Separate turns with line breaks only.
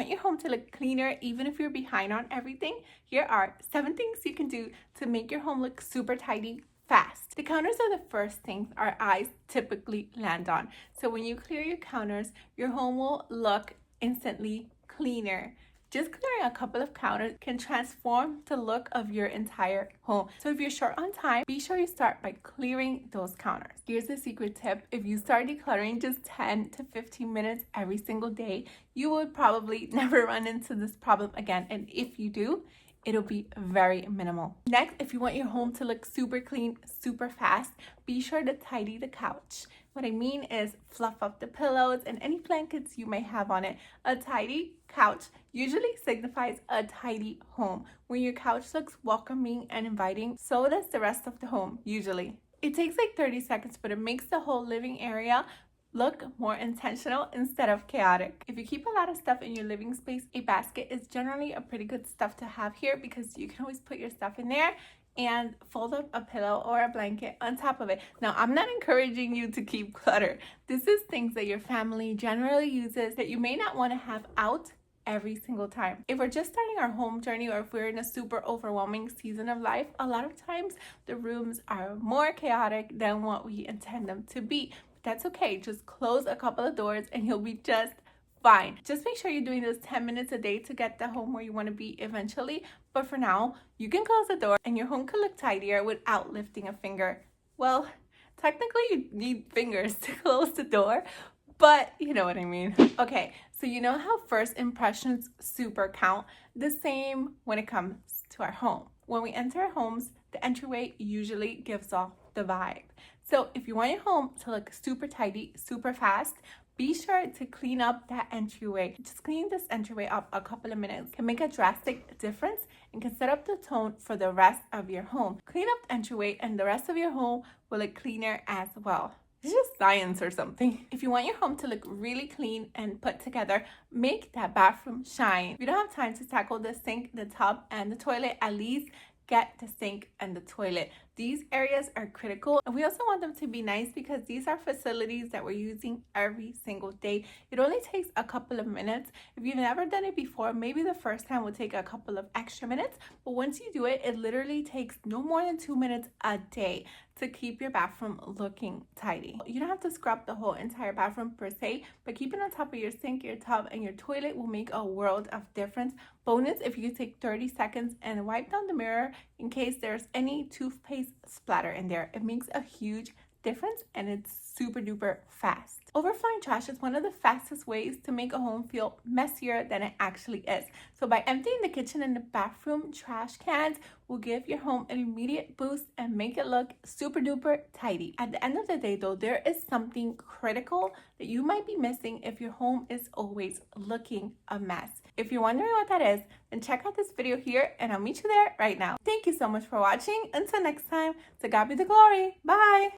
want your home to look cleaner, even if you're behind on everything, here are 7 things you can do to make your home look super tidy fast. The counters are the first things our eyes typically land on. So when you clear your counters, your home will look instantly cleaner. Just clearing a couple of counters can transform the look of your entire home. So if you're short on time, be sure you start by clearing those counters. Here's a secret tip. If you start decluttering just 10 to 15 minutes every single day, you would probably never run into this problem again. And if you do, it'll be very minimal. Next, if you want your home to look super clean, super fast, be sure to tidy the couch. What I mean is fluff up the pillows and any blankets you may have on it. A tidy couch usually signifies a tidy home. When your couch looks welcoming and inviting, so does the rest of the home, usually. It takes like 30 seconds, but it makes the whole living area look more intentional instead of chaotic. If you keep a lot of stuff in your living space, a basket is generally a pretty good stuff to have here because you can always put your stuff in there and fold up a pillow or a blanket on top of it. Now, I'm not encouraging you to keep clutter. This is things that your family generally uses that you may not want to have out every single time. If we're just starting our home journey or if we're in a super overwhelming season of life, a lot of times the rooms are more chaotic than what we intend them to be. That's okay. Just close a couple of doors and you'll be just fine. Just make sure you're doing this 10 minutes a day to get the home where you want to be eventually. But for now, you can close the door and your home could look tidier without lifting a finger. Well, technically you need fingers to close the door, but you know what I mean. Okay, so you know how first impressions super count? The same when it comes to our home. When we enter our homes, the entryway usually gives off the vibe. So if you want your home to look super tidy, super fast, be sure to clean up that entryway. Just cleaning this entryway up a couple of minutes can make a drastic difference and can set up the tone for the rest of your home. Clean up the entryway and the rest of your home will look cleaner as well. It's just science or something. If you want your home to look really clean and put together, make that bathroom shine. If you don't have time to tackle the sink, the tub, and the toilet, at least get the sink and the toilet. These areas are critical, and we also want them to be nice because these are facilities that we're using every single day. It only takes a couple of minutes. If you've never done it before, maybe the first time will take a couple of extra minutes, but once you do it, it literally takes no more than 2 minutes a day to keep your bathroom looking tidy. You don't have to scrub the whole entire bathroom per se, but keeping on top of your sink, your tub, and your toilet will make a world of difference. Bonus if you take 30 seconds and wipe down the mirror in case there's any toothpaste splatter in there. It makes a huge difference and it's super duper fast. Overflowing trash is one of the fastest ways to make a home feel messier than it actually is. So by emptying the kitchen and the bathroom trash cans will give your home an immediate boost and make it look super duper tidy. At the end of the day though, there is something critical that you might be missing if your home is always looking a mess. If you're wondering what that is, then check out this video here and I'll meet you there right now. Thank you so much for watching. Until next time, to God be the glory. Bye.